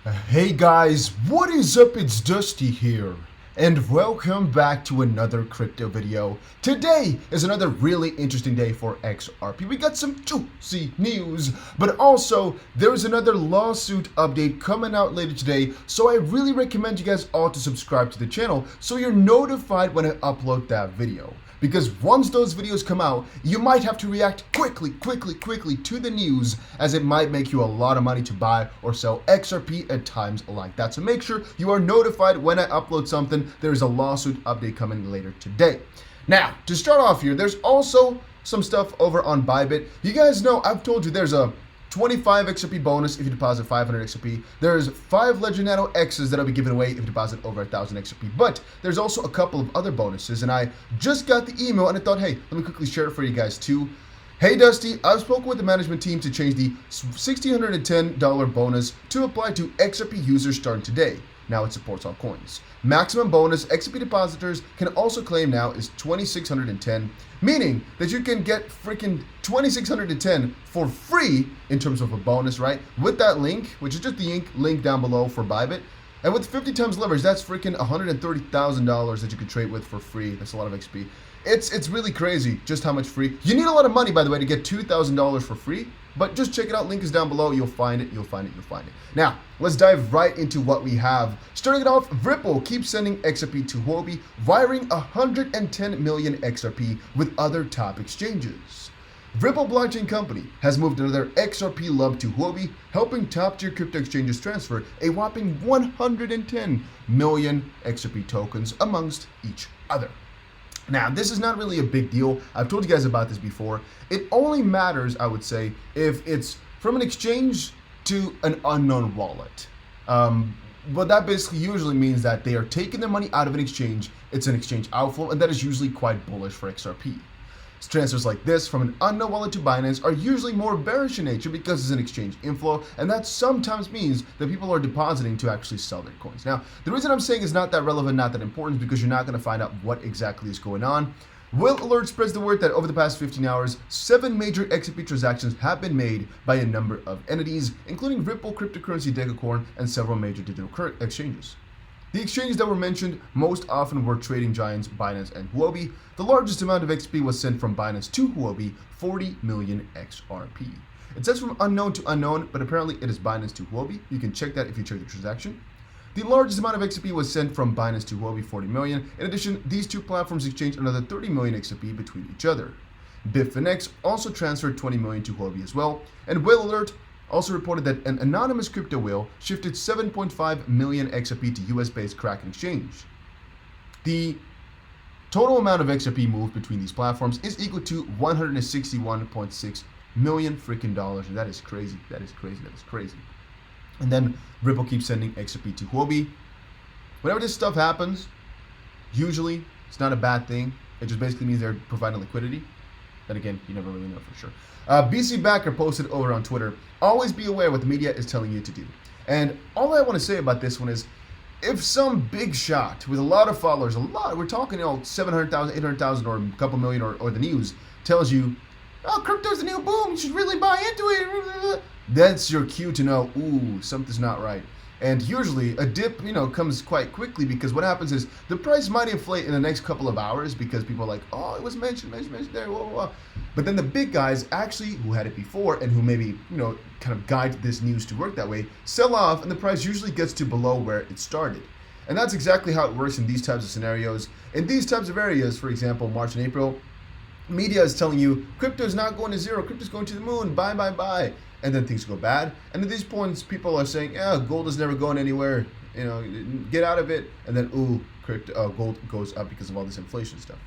Hey guys, what is up? It's Dusty here, and welcome back to another crypto video. Today is another really interesting day for XRP. We got some juicy news, but also there's another lawsuit update coming out later today, so I really recommend you guys all to subscribe to the channel so you're notified when I upload that video. Because once those videos come out, you might have to react quickly to the news, as it might make you a lot of money to buy or sell XRP at times like that. So make sure you are notified when I upload something. There is a lawsuit update coming later today. Now, to start off here, there's also some stuff over on Bybit. You guys know I've told you there's a 25 XRP bonus if you deposit 500 XRP. There's 5 Legend Nano X's that I'll be giving away if you deposit over 1,000 XRP. But there's also a couple of other bonuses, and I just got the email and I thought, hey, let me quickly share it for you guys too. Hey Dusty, I've spoken with the management team to change the $1,610 bonus to apply to XRP users starting today. Now it supports all coins. Maximum bonus XRP depositors can also claim now is 2,610, meaning that you can get freaking 2,610 for free in terms of a bonus, right? With that link, which is just the link down below for Bybit. And with 50 times leverage, that's freaking $130,000 that you could trade with for free. That's a lot of XP. It's really crazy just how much free. You need a lot of money, by the way, to get $2,000 for free. But just check it out. Link is down below. You'll find it. You'll find it. You'll find it. Now, let's dive right into what we have. Starting it off, Ripple keeps sending XRP to Huobi, wiring 110 million XRP with other top exchanges. Ripple Blockchain Company has moved another XRP lump to Huobi, helping top-tier crypto exchanges transfer a whopping 110 million XRP tokens amongst each other. Now, this is not really a big deal. I've told you guys about this before. It only matters, I would say, if it's from an exchange to an unknown wallet. But that basically usually means that they are taking their money out of an exchange. It's an exchange outflow, and that is usually quite bullish for XRP. Transfers like this from an unknown wallet to Binance are usually more bearish in nature because it's an exchange inflow, and that sometimes means that people are depositing to actually sell their coins. Now, the reason I'm saying it's not that relevant, not that important, is because you're not going to find out what exactly is going on. Will Alert spreads the word that over the past 15 hours, 7 major XRP transactions have been made by a number of entities, including Ripple, cryptocurrency Decacorn, and several major digital exchanges. The exchanges that were mentioned most often were trading giants Binance and Huobi. The largest amount of XP was sent from Binance to Huobi, 40 million XRP. It says from unknown to unknown, but apparently it is Binance to Huobi. You can check that if you check the transaction. The largest amount of XRP was sent from Binance to Huobi, 40 million. In addition, these two platforms exchanged another 30 million XRP between each other. Bitfinex also transferred 20 million to Huobi as well, and Whale Alert also reported that an anonymous crypto whale shifted 7.5 million XRP to US-based Kraken exchange. The total amount of XRP moved between these platforms is equal to 161.6 million freaking dollars. And that is crazy. That is crazy. That is crazy. And then Ripple keeps sending XRP to Huobi. Whenever this stuff happens, usually it's not a bad thing. It just basically means they're providing liquidity. Then again, you never really know for sure. BC Backer posted over on Twitter, always be aware what the media is telling you to do. And all I want to say about this one is, if some big shot with a lot of followers, we're talking 700,000, 800,000, or a couple million, or the news, tells you, oh, crypto's the new boom, you should really buy into it, that's your cue to know, ooh, something's not right. And usually a dip, comes quite quickly, because what happens is the price might inflate in the next couple of hours because people are like, oh, it was mentioned there, whoa, whoa. But then the big guys actually who had it before and who maybe, kind of guide this news to work that way, sell off, and the price usually gets to below where it started. And that's exactly how it works in these types of scenarios. In these types of areas, for example, March and April, media is telling you crypto is not going to zero, crypto's going to the moon, buy. And then things go bad. And at these points, people are saying, yeah, gold is never going anywhere. Get out of it. And then, ooh, gold goes up because of all this inflation stuff.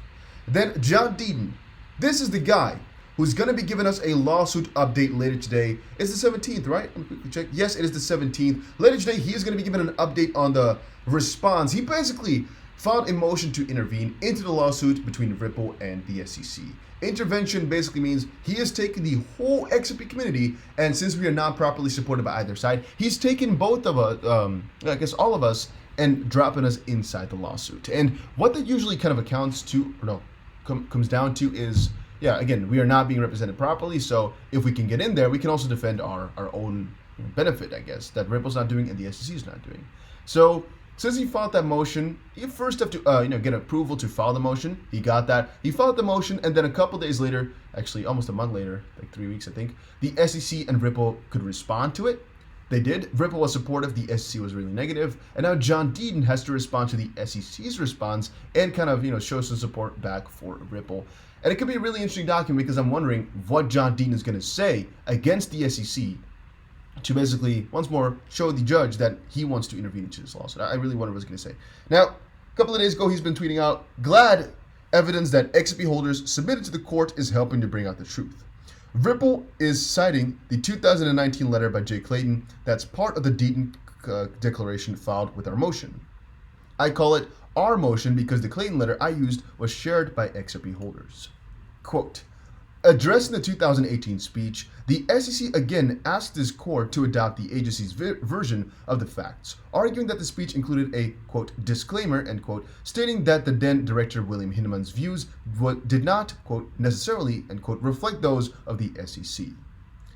Then John Deaton. This is the guy who's going to be giving us a lawsuit update later today. It's the 17th, right? Let me quickly check. Yes, it is the 17th. Later today, he is going to be giving an update on the response. He basically filed a motion to intervene into the lawsuit between Ripple and the SEC. Intervention basically means he has taken the whole XRP community, and since we are not properly supported by either side, he's taken both of us, all of us, and dropping us inside the lawsuit. And what that usually kind of accounts to, comes down to is, again, we are not being represented properly, so if we can get in there, we can also defend our own benefit, I guess, that Ripple's not doing and the SEC is not doing. So since he filed that motion, you first have to get approval to file the motion. He got that. He filed the motion, and then a couple days later, actually almost a month later, like 3 weeks I think, the SEC and Ripple could respond to it. They did. Ripple was supportive, the SEC was really negative, and now John Deaton has to respond to the SEC's response and kind of show some support back for Ripple. And it could be a really interesting document because I'm wondering what John Deaton is going to say against the SEC to basically, once more, show the judge that he wants to intervene into this lawsuit. I really wonder what he's going to say. Now, a couple of days ago, he's been tweeting out, glad evidence that XRP holders submitted to the court is helping to bring out the truth. Ripple is citing the 2019 letter by Jay Clayton that's part of the Deaton declaration filed with our motion. I call it our motion because the Clayton letter I used was shared by XRP holders. Quote, addressing the 2018 speech, the SEC again asked this court to adopt the agency's version of the facts, arguing that the speech included a, quote, disclaimer, end quote, stating that the then director William Hinneman's views did not, quote, necessarily, end quote, reflect those of the SEC.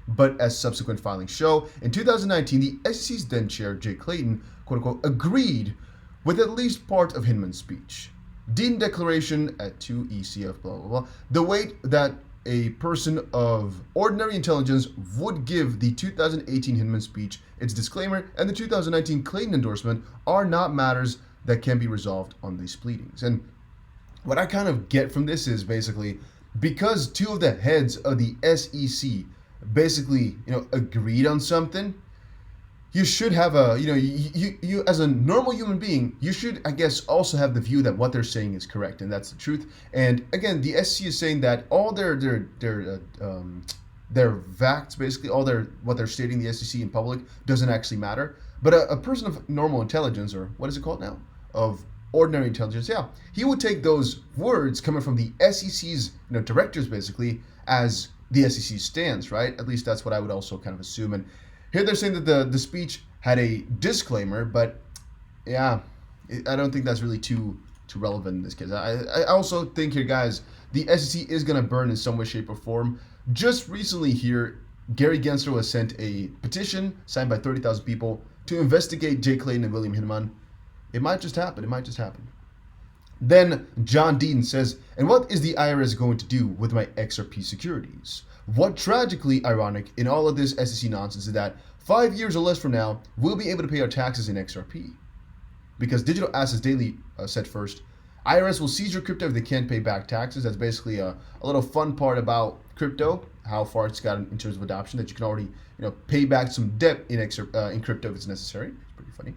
But as subsequent filings show, in 2019, the SEC's then chair, Jay Clayton, quote unquote, agreed with at least part of Hinneman's speech. Dean declaration at 2 ECF, blah, blah, blah. The weight that a person of ordinary intelligence would give the 2018 Hinman speech, its disclaimer, and the 2019 Clayton endorsement are not matters that can be resolved on these pleadings. And what I kind of get from this is basically because two of the heads of the SEC basically, agreed on something, you should have a, you as a normal human being, you should, I guess, also have the view that what they're saying is correct, and that's the truth. And again, the SEC is saying that all their facts, basically, what they're stating the SEC in public doesn't actually matter. But a person of normal intelligence, or what is it called now, of ordinary intelligence, yeah, he would take those words coming from the SEC's directors, basically, as the SEC stands, right? At least that's what I would also kind of assume. And here they're saying that the speech had a disclaimer, but yeah, I don't think that's really too relevant in this case. I also think here, guys, the SEC is going to burn in some way, shape, or form. Just recently here, Gary Gensler has sent a petition signed by 30,000 people to investigate Jay Clayton and William Hinneman. It might just happen. It might just happen. Then John Deaton says, and what is the IRS going to do with my XRP securities? What tragically ironic in all of this SEC nonsense is that 5 years or less from now, we'll be able to pay our taxes in XRP. Because Digital Assets Daily said first, IRS will seize your crypto if they can't pay back taxes. That's basically a little fun part about crypto, how far it's gotten in terms of adoption, that you can already pay back some debt in crypto if it's necessary. It's pretty funny.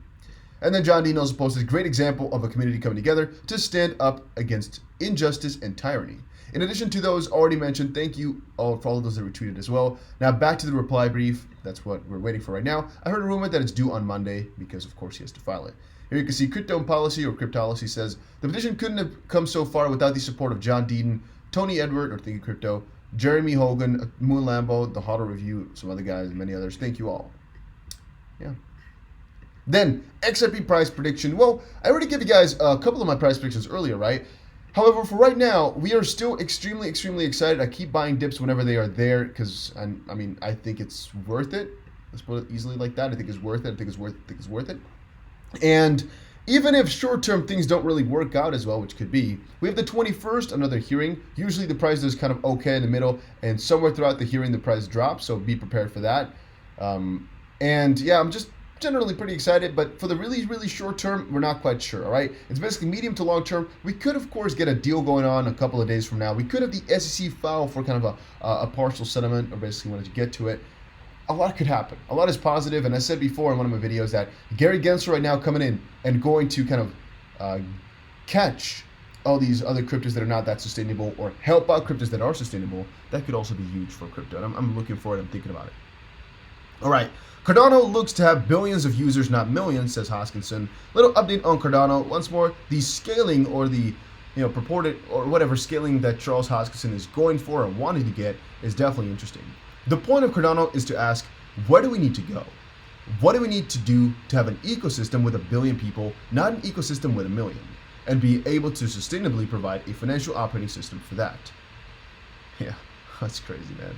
And then John Dean also posted a great example of a community coming together to stand up against injustice and tyranny. In addition to those already mentioned, thank you all for all of those that retweeted as well. Now back to the reply brief. That's what we're waiting for right now. I heard a rumor that it's due on Monday because of course he has to file it. Here you can see Crypto Policy, or Cryptology, says the petition couldn't have come so far without the support of John Deaton, Tony Edward, or Thinking Crypto, Jeremy Hogan, Moon Lambo, The Hodl Review, some other guys, and many others. Thank you all. Yeah. Then, XRP price prediction. Well, I already gave you guys a couple of my price predictions earlier, right? However, for right now, we are still extremely, extremely excited. I keep buying dips whenever they are there because, I think it's worth it. Let's put it easily like that. I think it's worth it. I think it's worth it. And even if short-term things don't really work out as well, which could be, we have the 21st, another hearing. Usually the price is kind of okay in the middle, and somewhere throughout the hearing the price drops, so be prepared for that. And yeah, I'm just generally pretty excited, but for the really, really short term, we're not quite sure, all right? It's basically medium to long term. We could, of course, get a deal going on a couple of days from now. We could have the SEC file for kind of a partial settlement, or basically wanted to get to it. A lot could happen. A lot is positive, and I said before in one of my videos that Gary Gensler right now coming in and going to kind of catch all these other cryptos that are not that sustainable, or help out cryptos that are sustainable. That could also be huge for crypto, and I'm looking for it. I'm thinking about it. All right. Cardano looks to have billions of users, not millions, says Hoskinson. Little update on Cardano. Once more, the scaling, or the purported or whatever scaling that Charles Hoskinson is going for or wanting to get, is definitely interesting. The point of Cardano is to ask, where do we need to go? What do we need to do to have an ecosystem with 1 billion people, not an ecosystem with 1 million, and be able to sustainably provide a financial operating system for that? Yeah, that's crazy, man.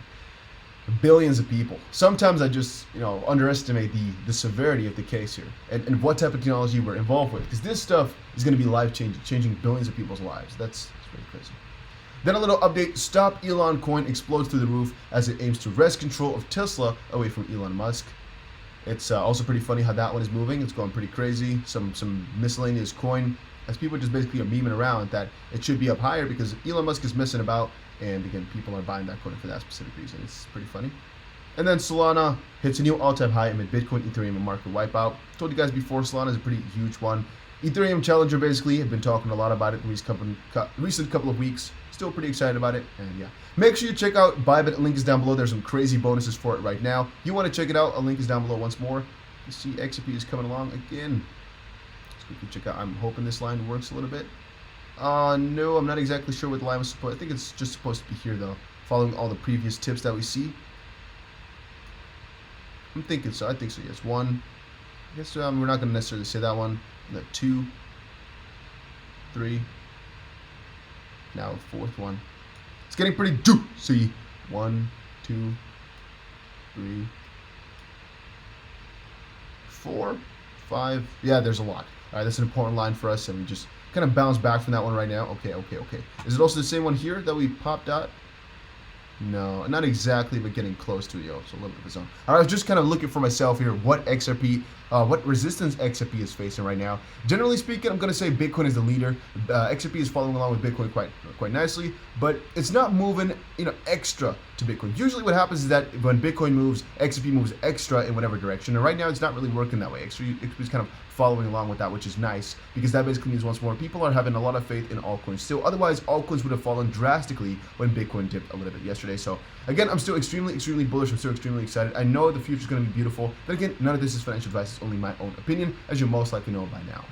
billions of people. Sometimes I just, underestimate the severity of the case here and what type of technology we're involved with, because this stuff is going to be life-changing, changing billions of people's lives. That's pretty crazy. Then a little update: Stop Elon coin explodes through the roof as it aims to wrest control of Tesla away from Elon Musk. It's also pretty funny how that one is moving. It's going pretty crazy. Some miscellaneous coin, as people just basically are memeing around that it should be up higher because Elon Musk is messing about, and again, people are buying that coin for that specific reason. It's pretty funny. And then Solana hits a new all-time high amid Bitcoin, Ethereum, and market wipeout. Told you guys before, Solana is a pretty huge one. Ethereum Challenger, basically, have been talking a lot about it in recent couple of weeks. Still pretty excited about it, and yeah. Make sure you check out Bybit. Link is down below. There's some crazy bonuses for it right now. You want to check it out? A link is down below once more. You see XRP is coming along again. Let's quickly check out. I'm hoping this line works a little bit. No, I'm not exactly sure what the line was supposed. I think it's just supposed to be here though, following all the previous tips that we see. I'm thinking so. I think so. Yes, one. I guess we're not going to necessarily say that one. The 2, 3. Now fourth one. It's getting pretty juicy. 1, 2, 3, 4, 5. Yeah, there's a lot. All right, that's an important line for us, and we just kind of bounce back from that one right now. Okay. Is it also the same one here that we popped out? No, not exactly, but getting close to it, yo. So a little bit of its own. All right, I was just kind of looking for myself here what XRP, what resistance XRP is facing right now. Generally speaking, I'm going to say Bitcoin is the leader. XRP is following along with Bitcoin quite nicely, but it's not moving, extra to Bitcoin. Usually what happens is that when Bitcoin moves, XRP moves extra in whatever direction. And right now it's not really working that way. XRP is kind of following along with that, which is nice, because that basically means once more people are having a lot of faith in altcoins still. Otherwise, altcoins would have fallen drastically when Bitcoin dipped a little bit yesterday. So again, I'm still extremely bullish. I'm still extremely excited. I know the future is going to be beautiful, but again, none of this is financial advice. It's only my own opinion, as you most likely know by now.